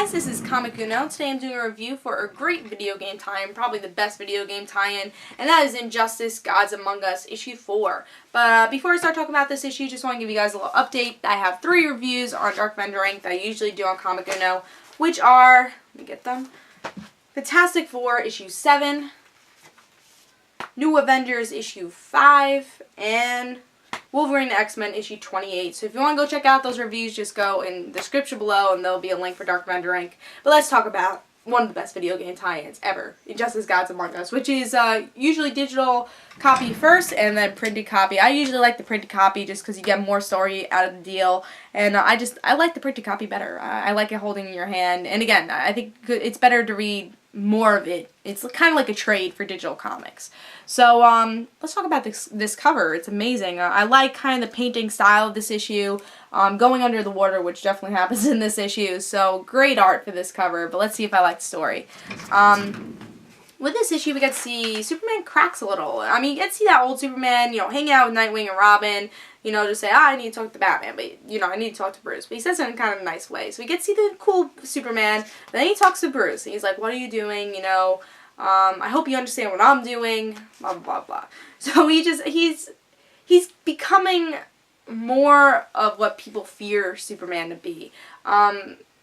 guys, this is Comic Uno. Today I'm doing a review for a great video game tie-in, probably the best video game tie-in, and that is Injustice: Gods Among Us issue 4. But before I start talking about this issue, just want to give you guys a little update. I have 3 reviews on DarkAvengerINC that I usually do on Comic Uno, which are, let me get them, Fantastic Four issue 7, New Avengers issue 5, and Wolverine X-Men issue 28. So if you want to go check out those reviews, just go in the description below and there'll be a link for DarkAvengerINC. But let's talk about one of the best video game tie-ins ever, Injustice: Gods Among Us, which is usually digital copy first and then printed copy. I usually like the printed copy just because you get more story out of the deal, and I like the printed copy better. I like it holding in your hand, and again, I think it's better to read more of it. It's kind of like a trade for digital comics. So let's talk about this cover. It's amazing. I like kind of the painting style of this issue, going under the water, which definitely happens in this issue. So great art for this cover, but let's see if I like the story. With this issue, we get to see Superman cracks a little. I mean, you get to see that old Superman, hanging out with Nightwing and Robin, just say, I need to talk to Batman, but, I need to talk to Bruce. But he says it in kind of a nice way. So we get to see the cool Superman, then he talks to Bruce, and he's like, what are you doing, I hope you understand what I'm doing, blah, blah, blah. So he's becoming more of what people fear Superman to be.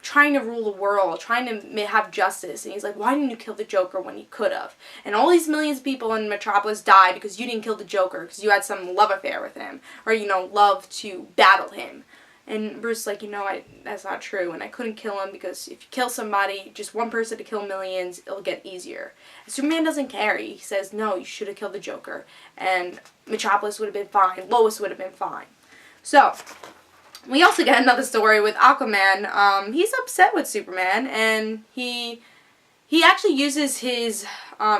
Trying to rule the world, trying to have justice, and he's like, why didn't you kill the Joker when you could have? And all these millions of people in Metropolis die because you didn't kill the Joker, because you had some love affair with him, or, love to battle him. And Bruce is like, that's not true, and I couldn't kill him because if you kill somebody, just one person to kill millions, it'll get easier. And Superman doesn't care. He says, no, you should have killed the Joker, and Metropolis would have been fine, Lois would have been fine. So we also get another story with Aquaman. He's upset with Superman, and he actually uses his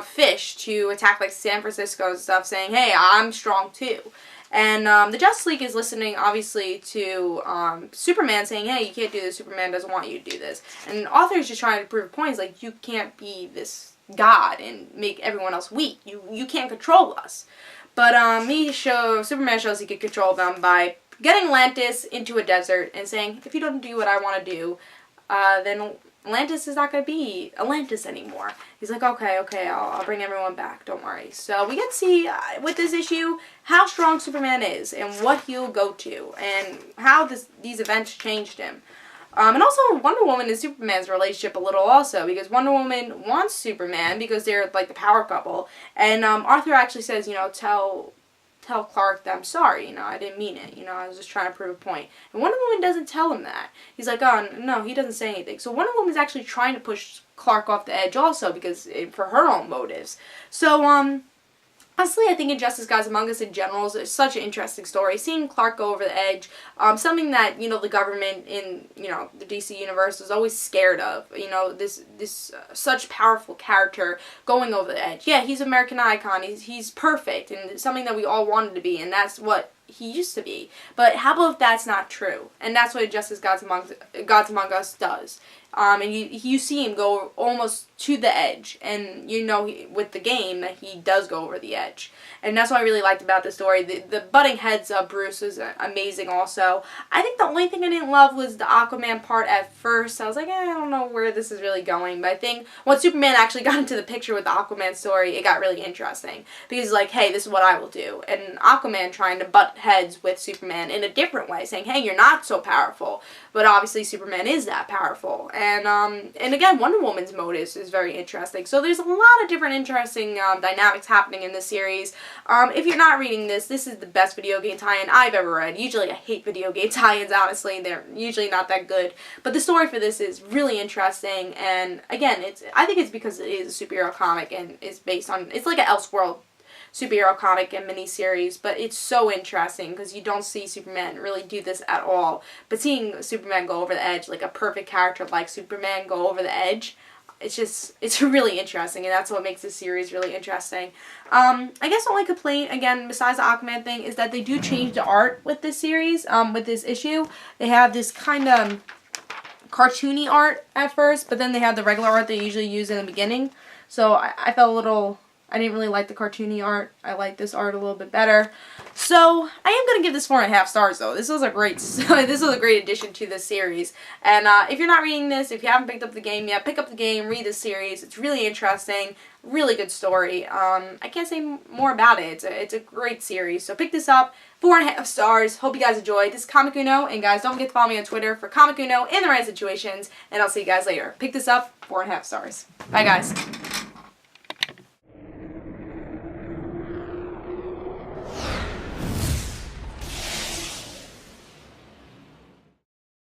fish to attack like San Francisco and stuff, saying, hey, I'm strong too. And the Justice League is listening, obviously, to Superman saying, hey, you can't do this, Superman doesn't want you to do this. And the author is just trying to prove a point. He's like, you can't be this god and make everyone else weak. You can't control us. But Superman shows he can control them by getting Atlantis into a desert and saying, if you don't do what I want to do, then Atlantis is not going to be Atlantis anymore. He's like, okay, I'll bring everyone back, don't worry. So we get to see, with this issue, how strong Superman is and what he'll go to and how these events changed him. And also Wonder Woman and Superman's relationship a little also, because Wonder Woman wants Superman because they're like the power couple, and Arthur actually says, tell Clark that I'm sorry, I didn't mean it, I was just trying to prove a point. And Wonder Woman doesn't tell him that. He's like, oh, no, he doesn't say anything. So Wonder Woman's actually trying to push Clark off the edge also, because for her own motives. So, honestly, I think Injustice: Gods Among Us in general is such an interesting story. Seeing Clark go over the edge, something that, the government in, the DC universe is always scared of. This such powerful character going over the edge. Yeah, he's an American icon. He's perfect, and something that we all wanted to be, and that's what he used to be. But how about if that's not true? And that's what Injustice: Gods Among Us does. And you see him go almost to the edge, and with the game that he does go over the edge. And that's what I really liked about the story. The butting heads of Bruce was amazing also. I think the only thing I didn't love was the Aquaman part at first. I was like, I don't know where this is really going. But I think once Superman actually got into the picture with the Aquaman story, it got really interesting. Because he's like, hey, this is what I will do. And Aquaman trying to butt heads with Superman in a different way, saying, hey, you're not so powerful. But obviously Superman is that powerful. And again, Wonder Woman's motives is very interesting. So there's a lot of different interesting dynamics happening in this series. If you're not reading this is the best video game tie-in I've ever read. Usually I hate video game tie-ins, honestly. They're usually not that good. But the story for this is really interesting. And again, I think it's because it is a superhero comic and is based on, it's like an Elseworld superhero comic and miniseries, but it's so interesting because you don't see Superman really do this at all. But seeing Superman go over the edge, like a perfect character like Superman go over the edge, it's really interesting, and that's what makes this series really interesting. I guess the only complaint, again, besides the Aquaman thing, is that they do change the art with this series, with this issue. They have this kind of cartoony art at first, but then they have the regular art they usually use in the beginning. So I felt a little I didn't really like the cartoony art. I like this art a little bit better. So I am going to give this 4.5 stars though. This was a great addition to this series. And if you're not reading this, if you haven't picked up the game yet, pick up the game, read the series. It's really interesting. Really good story. I can't say more about it. It's a great series. So pick this up. 4.5 stars. Hope you guys enjoyed. This is Comic Uno. And guys, don't forget to follow me on Twitter for Comic Uno in the right situations. And I'll see you guys later. Pick this up. 4.5 stars. Bye guys.